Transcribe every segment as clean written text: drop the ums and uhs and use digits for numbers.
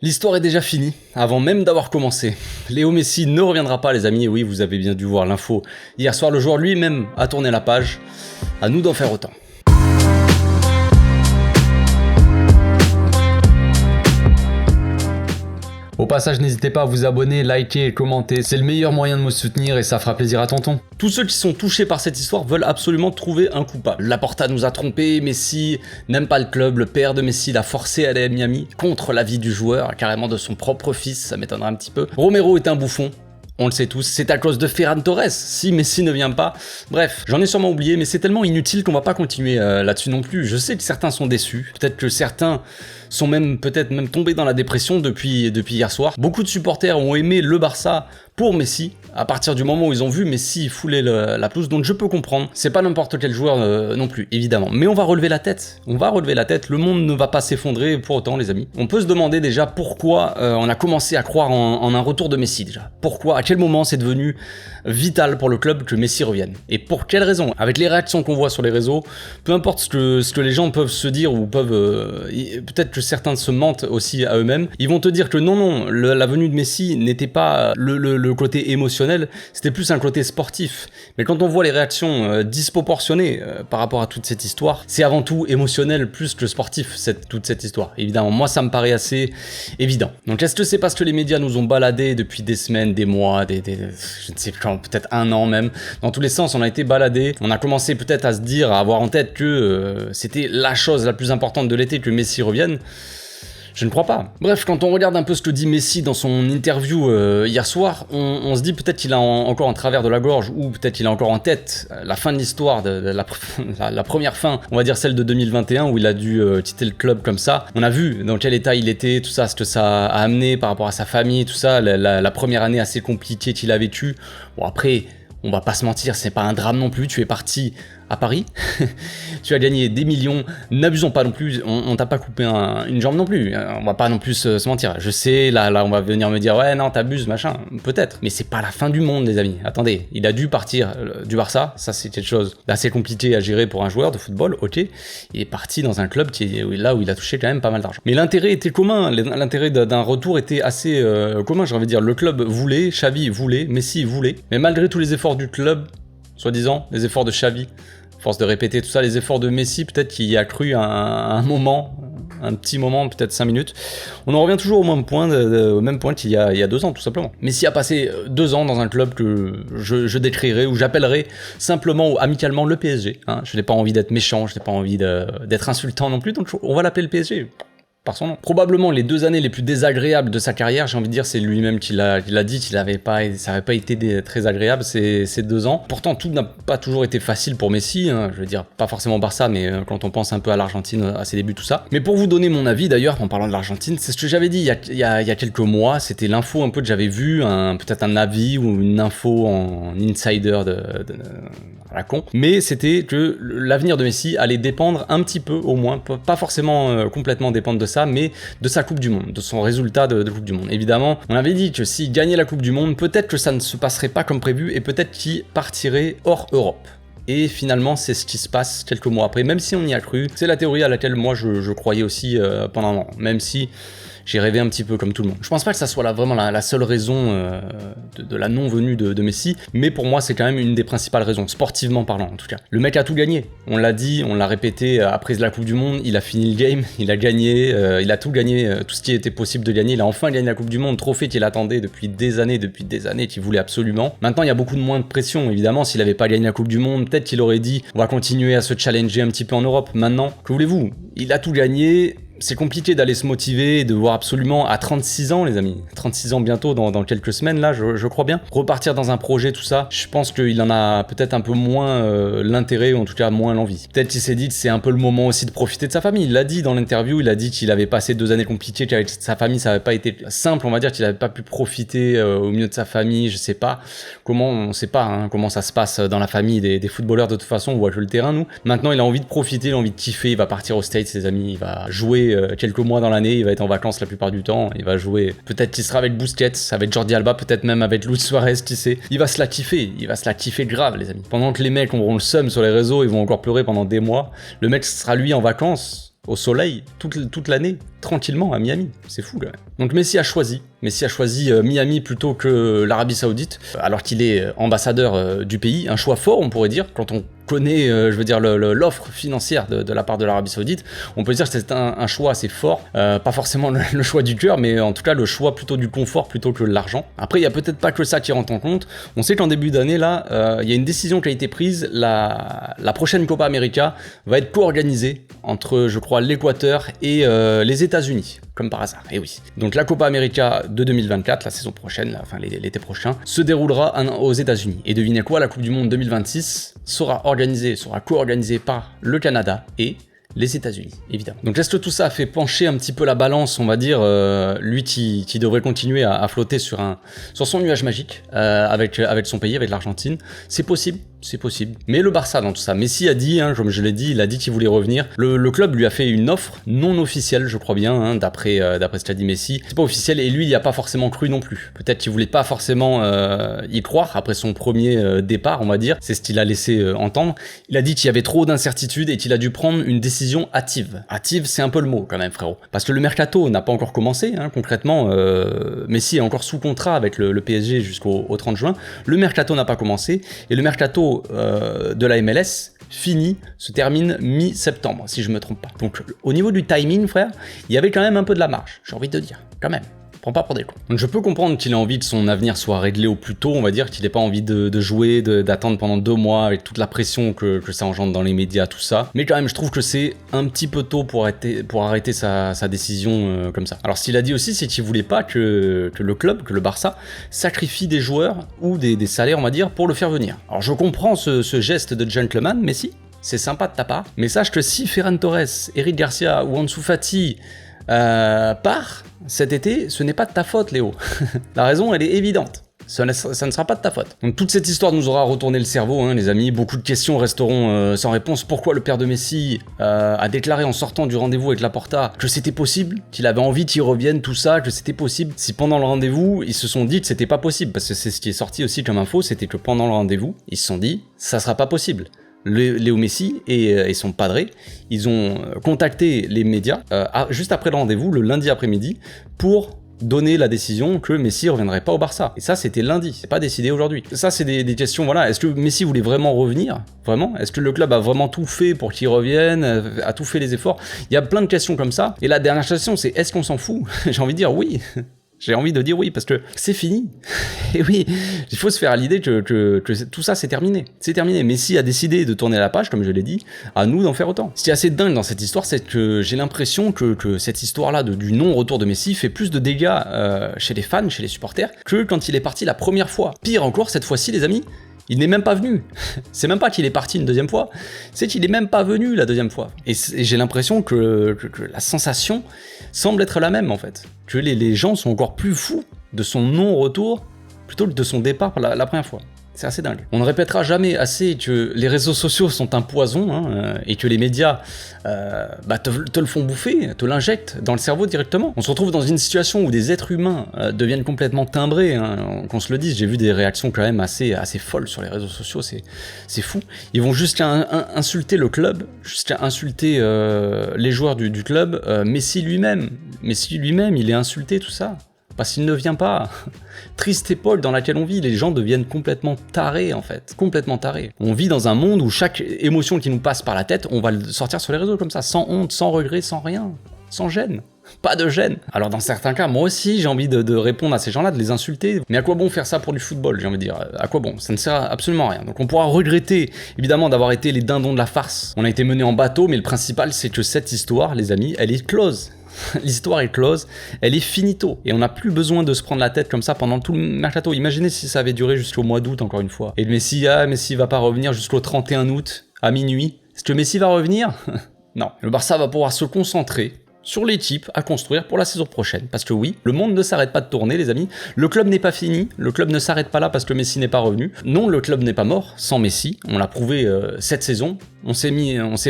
L'histoire est déjà finie, avant même d'avoir commencé. Léo Messi ne reviendra pas les amis, et oui vous avez bien dû voir l'info. Hier soir le joueur lui-même a tourné la page, à nous d'en faire autant. Au passage, n'hésitez pas à vous abonner, liker et commenter, c'est le meilleur moyen de me soutenir et ça fera plaisir à tonton. Tous ceux qui sont touchés par cette histoire veulent absolument trouver un coupable. Laporta nous a trompés, Messi n'aime pas le club, le père de Messi l'a forcé à aller à Miami, contre l'avis du joueur, carrément de son propre fils, ça m'étonnerait un petit peu. Romero est un bouffon. On le sait tous, c'est à cause de Ferran Torres, si Messi ne vient pas. Bref, j'en ai sûrement oublié, mais c'est tellement inutile qu'on va pas continuer là-dessus non plus. Je sais que certains sont déçus, peut-être que certains sont peut-être même tombés dans la dépression depuis hier soir. Beaucoup de supporters ont aimé le Barça pour Messi, à partir du moment où ils ont vu Messi fouler la pelouse, donc je peux comprendre. C'est pas n'importe quel joueur non plus, évidemment. Mais on va relever la tête, le monde ne va pas s'effondrer pour autant les amis. On peut se demander déjà pourquoi on a commencé à croire en un retour de Messi déjà. Pourquoi, à quel moment c'est devenu vital pour le club que Messi revienne. Et pour quelle raison? Avec les réactions qu'on voit sur les réseaux, peu importe ce que les gens peuvent se dire ou peuvent... peut-être que certains se mentent aussi à eux-mêmes, ils vont te dire que non, la venue de Messi n'était pas le côté émotionnel, c'était plus un côté sportif. Mais quand on voit les réactions disproportionnées par rapport à toute cette histoire, c'est avant tout émotionnel plus que sportif, toute cette histoire. Évidemment, moi ça me paraît assez évident. Donc est-ce que c'est parce que les médias nous ont baladés depuis des semaines, des mois, je ne sais quand, peut-être un an même, dans tous les sens on a été baladés, on a commencé peut-être à se dire, à avoir en tête que c'était la chose la plus importante de l'été, que Messi revienne. Je ne crois pas. Bref, quand on regarde un peu ce que dit Messi dans son interview hier soir, on se dit peut-être qu'il a encore un travers de la gorge, ou peut-être qu'il a encore en tête la fin de l'histoire, la première fin, on va dire celle de 2021, où il a dû quitter le club comme ça. On a vu dans quel état il était, tout ça, ce que ça a amené par rapport à sa famille, tout ça, la première année assez compliquée qu'il a vécue. Bon après, on va pas se mentir, c'est pas un drame non plus, tu es parti à Paris, tu as gagné des millions, n'abusons pas non plus, on t'a pas coupé une jambe non plus, on va pas non plus se mentir. Je sais, là on va venir me dire ouais non t'abuses machin, peut-être, mais c'est pas la fin du monde les amis. Attendez, il a dû partir du Barça, ça c'est quelque chose d'assez compliqué à gérer pour un joueur de football, ok, il est parti dans un club qui est là où il a touché quand même pas mal d'argent. Mais l'intérêt était commun, l'intérêt d'un retour était assez commun, j'ai envie de dire, le club voulait, Xavi voulait, Messi voulait, mais malgré tous les efforts du club, soi-disant, les efforts de Xavi, force de répéter tout ça, les efforts de Messi, peut-être qu'il y a cru un moment, un petit moment, peut-être 5 minutes. On en revient toujours au même point qu'il y a 2 ans, tout simplement. Messi a passé 2 ans dans un club que je décrirais, ou j'appellerais simplement ou amicalement le PSG. Hein. Je n'ai pas envie d'être méchant, je n'ai pas envie d'être insultant non plus, donc on va l'appeler le PSG. Par son nom. Probablement les 2 années les plus désagréables de sa carrière, j'ai envie de dire, c'est lui-même qui l'a dit, ça n'avait pas été très agréable ces 2 ans. Pourtant, tout n'a pas toujours été facile pour Messi, hein, je veux dire, pas forcément Barça, mais quand on pense un peu à l'Argentine, à ses débuts, tout ça. Mais pour vous donner mon avis d'ailleurs, en parlant de l'Argentine, c'est ce que j'avais dit il y a quelques mois, c'était l'info un peu que j'avais vu, peut-être un avis ou une info en insider à la con, mais c'était que l'avenir de Messi allait dépendre un petit peu au moins, pas forcément complètement dépendre de ça, mais de sa Coupe du Monde, de son résultat de Coupe du Monde. Évidemment, on avait dit que s'il gagnait la Coupe du Monde, peut-être que ça ne se passerait pas comme prévu et peut-être qu'il partirait hors Europe. Et finalement, c'est ce qui se passe quelques mois après, même si on y a cru. C'est la théorie à laquelle moi je croyais aussi pendant un an, même si j'ai rêvé un petit peu comme tout le monde. Je pense pas que ça soit vraiment la seule raison de la non-venue de Messi, mais pour moi c'est quand même une des principales raisons, sportivement parlant en tout cas. Le mec a tout gagné, on l'a dit, on l'a répété, après la Coupe du Monde, il a fini le game, il a gagné, il a tout gagné, tout ce qui était possible de gagner, il a enfin gagné la Coupe du Monde, trophée qu'il attendait depuis des années, qu'il voulait absolument. Maintenant il y a beaucoup moins de pression, évidemment, s'il avait pas gagné la Coupe du Monde, peut-être qu'il aurait dit on va continuer à se challenger un petit peu en Europe. Maintenant, que voulez-vous, il a tout gagné. C'est compliqué d'aller se motiver, de voir absolument à 36 ans les amis, 36 ans bientôt dans quelques semaines là, je crois bien, repartir dans un projet tout ça, je pense qu'il en a peut-être un peu moins l'intérêt, ou en tout cas moins l'envie. Peut-être qu'il s'est dit que c'est un peu le moment aussi de profiter de sa famille, il l'a dit dans l'interview, il a dit qu'il avait passé 2 années compliquées, qu'avec sa famille ça avait pas été simple, on va dire qu'il avait pas pu profiter au milieu de sa famille, je sais pas comment, on sait pas hein, comment ça se passe dans la famille des footballeurs de toute façon, on voit que le terrain nous. Maintenant il a envie de profiter, il a envie de kiffer, il va partir aux States ses amis, il va jouer quelques mois dans l'année, il va être en vacances la plupart du temps, il va jouer, peut-être qu'il sera avec Busquets, avec Jordi Alba, peut-être même avec Luis Suarez, qui sait, il va se la kiffer grave les amis. Pendant que les mecs auront le seum sur les réseaux, ils vont encore pleurer pendant des mois, le mec sera lui en vacances, au soleil, toute l'année, tranquillement à Miami. C'est fou, là. Donc Messi a choisi Miami plutôt que l'Arabie Saoudite, alors qu'il est ambassadeur du pays. Un choix fort, on pourrait dire, quand on connaît, l'offre financière de la part de l'Arabie Saoudite. On peut dire que c'est un choix assez fort, pas forcément le choix du cœur, mais en tout cas le choix plutôt du confort plutôt que de l'argent. Après, il y a peut-être pas que ça qui rentre en compte. On sait qu'en début d'année, là, il y a une décision qui a été prise. La prochaine Copa América va être co-organisée entre, je crois, l'Équateur et les États-Unis, comme par hasard. Et oui. Donc la Copa América de 2024, la saison prochaine, l'été prochain, se déroulera aux États-Unis. Et devinez quoi, la Coupe du Monde 2026 sera co-organisée par le Canada et les États-Unis, évidemment. Donc est-ce que tout ça a fait pencher un petit peu la balance, on va dire, lui qui devrait continuer à flotter sur son nuage magique avec son pays, avec l'Argentine? C'est possible. Mais le Barça dans tout ça, Messi a dit, comme je l'ai dit, il a dit qu'il voulait revenir. Le club lui a fait une offre non officielle, je crois bien, d'après ce qu'a dit Messi. C'est pas officiel et lui, il n'y a pas forcément cru non plus. Peut-être qu'il voulait pas forcément y croire après son premier départ, on va dire. C'est ce qu'il a laissé entendre. Il a dit qu'il y avait trop d'incertitudes et qu'il a dû prendre une décision hâtive. Hâtive, c'est un peu le mot quand même, frérot. Parce que le mercato n'a pas encore commencé, concrètement. Messi est encore sous contrat avec le PSG jusqu'au 30 juin. Le mercato n'a pas commencé et le mercato de la MLS se termine mi-septembre, si je me trompe pas. Donc au niveau du timing, frère, il y avait quand même un peu de la marge, j'ai envie de dire, quand même. Prends pas pour des cons. Donc je peux comprendre qu'il ait envie que son avenir soit réglé au plus tôt, on va dire, qu'il n'ait pas envie de jouer, d'attendre pendant 2 mois avec toute la pression que ça engendre dans les médias, tout ça. Mais quand même, je trouve que c'est un petit peu tôt pour arrêter sa décision comme ça. Alors ce qu'il a dit aussi, c'est qu'il voulait pas que le club, que le Barça, sacrifie des joueurs ou des salaires, on va dire, pour le faire venir. Alors je comprends ce geste de gentleman, Messi, c'est sympa de ta part, mais sache que si Ferran Torres, Eric Garcia ou Ansu Fati part cet été, ce n'est pas de ta faute, Léo. La raison, elle est évidente. Ça ne sera pas de ta faute. Donc toute cette histoire nous aura retourné le cerveau, les amis. Beaucoup de questions resteront sans réponse. Pourquoi le père de Messi a déclaré en sortant du rendez-vous avec Laporta que c'était possible, qu'il avait envie qu'il revienne, tout ça, que c'était possible. Si pendant le rendez-vous, ils se sont dit que c'était pas possible, parce que c'est ce qui est sorti aussi comme info, c'était que pendant le rendez-vous, ils se sont dit, ça sera pas possible. Léo Messi et son padré, ils ont contacté les médias juste après le rendez-vous, le lundi après-midi, pour donner la décision que Messi ne reviendrait pas au Barça. Et ça, c'était lundi, c'est pas décidé aujourd'hui. Ça, c'est des questions, voilà. Est-ce que Messi voulait vraiment revenir? Vraiment? Est-ce que le club a vraiment tout fait pour qu'il revienne? A tout fait les efforts? Il y a plein de questions comme ça. Et la dernière question, c'est est-ce qu'on s'en fout? J'ai envie de dire oui. J'ai envie de dire oui, parce que c'est fini. Et oui, il faut se faire à l'idée que tout ça, c'est terminé. C'est terminé. Messi a décidé de tourner la page, comme je l'ai dit, à nous d'en faire autant. Ce qui est assez dingue dans cette histoire, c'est que j'ai l'impression que cette histoire-là du non-retour de Messi fait plus de dégâts chez les fans, chez les supporters, que quand il est parti la première fois. Pire encore, cette fois-ci, les amis, il n'est même pas venu. C'est même pas qu'il est parti une deuxième fois, c'est qu'il est même pas venu la deuxième fois. Et j'ai l'impression que la sensation semble être la même en fait. Que les gens sont encore plus fous de son non-retour plutôt que de son départ la première fois. C'est assez dingue. On ne répétera jamais assez que les réseaux sociaux sont un poison et que les médias te le font bouffer, te l'injectent dans le cerveau directement. On se retrouve dans une situation où des êtres humains deviennent complètement timbrés, qu'on se le dise. J'ai vu des réactions quand même assez folles sur les réseaux sociaux, c'est fou. Ils vont jusqu'à insulter le club, jusqu'à insulter les joueurs du club. Messi lui-même, il est insulté, tout ça. Parce qu'il ne vient pas. Triste époque dans laquelle on vit, les gens deviennent complètement tarés en fait, complètement tarés. On vit dans un monde où chaque émotion qui nous passe par la tête, on va le sortir sur les réseaux comme ça, sans honte, sans regret, sans rien, sans gêne. Pas de gêne. Alors dans certains cas, moi aussi j'ai envie de répondre à ces gens-là, de les insulter, mais à quoi bon faire ça pour du football, j'ai envie de dire, à quoi bon? Ça ne sert absolument à rien. Donc on pourra regretter évidemment d'avoir été les dindons de la farce. On a été menés en bateau, mais le principal c'est que cette histoire, les amis, elle est close. L'histoire est close, elle est finito. Et on n'a plus besoin de se prendre la tête comme ça pendant tout le mercato. Imaginez si ça avait duré jusqu'au mois d'août, encore une fois. Et Messi va pas revenir jusqu'au 31 août, à minuit. Est-ce que Messi va revenir? Non. Le Barça va pouvoir se concentrer sur l'équipe à construire pour la saison prochaine. Parce que oui, le monde ne s'arrête pas de tourner, les amis. Le club n'est pas fini, le club ne s'arrête pas là parce que Messi n'est pas revenu. Non, le club n'est pas mort sans Messi. On l'a prouvé cette saison. On s'est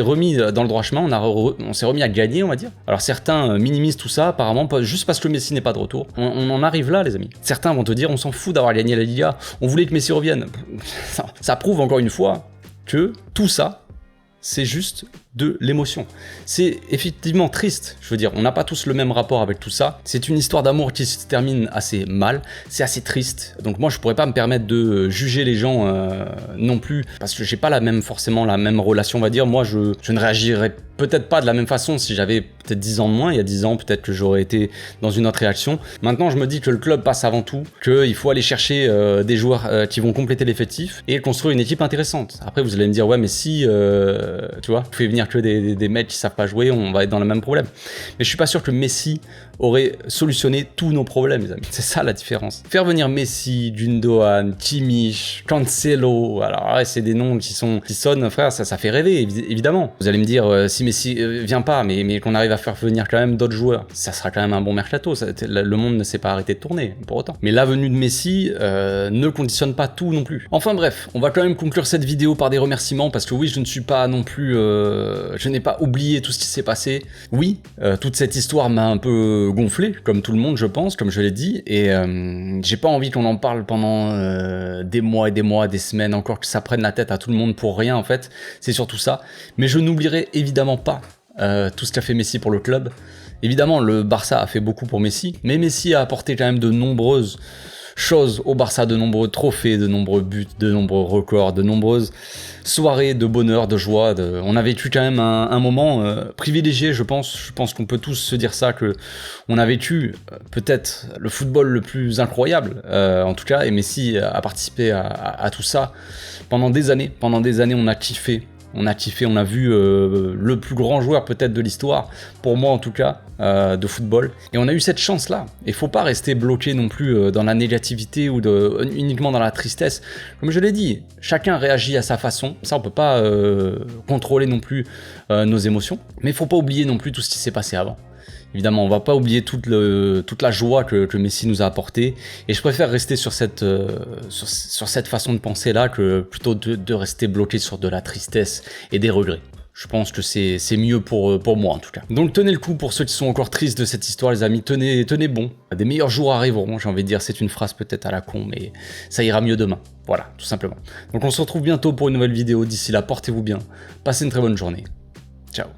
remis dans le droit chemin, on s'est remis à gagner, on va dire. Alors certains minimisent tout ça, apparemment, juste parce que Messi n'est pas de retour. On en arrive là, les amis. Certains vont te dire, on s'en fout d'avoir gagné la Liga, on voulait que Messi revienne. Ça prouve encore une fois que tout ça, c'est juste de l'émotion. C'est effectivement triste, je veux dire, on n'a pas tous le même rapport avec tout ça. C'est une histoire d'amour qui se termine assez mal, c'est assez triste. Donc moi, je pourrais pas me permettre de juger les gens non plus, parce que j'ai pas forcément la même relation, on va dire. Moi, je ne réagirais peut-être pas de la même façon si j'avais peut-être 10 ans de moins. Il y a 10 ans, peut-être que j'aurais été dans une autre réaction. Maintenant, je me dis que le club passe avant tout, qu'il faut aller chercher des joueurs qui vont compléter l'effectif et construire une équipe intéressante. Après, vous allez me dire, ouais, mais si, tu vois, tu fais venir que des mecs qui savent pas jouer, on va être dans le même problème. Mais je suis pas sûr que Messi aurait solutionné tous nos problèmes, les amis. C'est ça la différence. Faire venir Messi, Gundogan, Kimmich, Cancelo, alors ouais, c'est des noms qui sonnent, frère, ça fait rêver, évidemment. Vous allez me dire, si Messi vient pas, mais qu'on arrive à faire venir quand même d'autres joueurs, ça sera quand même un bon mercato. Le monde ne s'est pas arrêté de tourner, pour autant. Mais la venue de Messi ne conditionne pas tout non plus. Enfin bref, on va quand même conclure cette vidéo par des remerciements, parce que oui, je ne suis pas non plus... je n'ai pas oublié tout ce qui s'est passé. Oui, toute cette histoire m'a un peu gonflé, comme tout le monde, je pense, comme je l'ai dit, et j'ai pas envie qu'on en parle pendant des mois et des mois, des semaines, encore que ça prenne la tête à tout le monde pour rien, en fait. C'est surtout ça. Mais je n'oublierai évidemment pas tout ce qu'a fait Messi pour le club. Évidemment, le Barça a fait beaucoup pour Messi, mais Messi a apporté quand même de nombreuses choses au Barça, de nombreux trophées, de nombreux buts, de nombreux records, de nombreuses soirées de bonheur, de joie. On a vécu quand même un moment privilégié, je pense. Je pense qu'on peut tous se dire ça, que on a vécu peut-être le football le plus incroyable, en tout cas, et Messi a participé à tout ça pendant des années. Pendant des années, on a kiffé. On a vu le plus grand joueur peut-être de l'histoire, pour moi en tout cas, de football. Et on a eu cette chance-là. Et faut pas rester bloqué non plus dans la négativité ou uniquement dans la tristesse. Comme je l'ai dit, chacun réagit à sa façon. Ça, on peut pas contrôler non plus nos émotions. Mais faut pas oublier non plus tout ce qui s'est passé avant. Évidemment, on va pas oublier toute la joie que Messi nous a apportée, et je préfère rester sur cette façon de penser là que plutôt de rester bloqué sur de la tristesse et des regrets. Je pense que c'est mieux pour moi en tout cas. Donc tenez le coup pour ceux qui sont encore tristes de cette histoire, les amis, tenez bon. Des meilleurs jours arriveront, j'ai envie de dire, c'est une phrase peut-être à la con, mais ça ira mieux demain. Voilà, tout simplement. Donc on se retrouve bientôt pour une nouvelle vidéo, d'ici là, portez-vous bien, passez une très bonne journée. Ciao.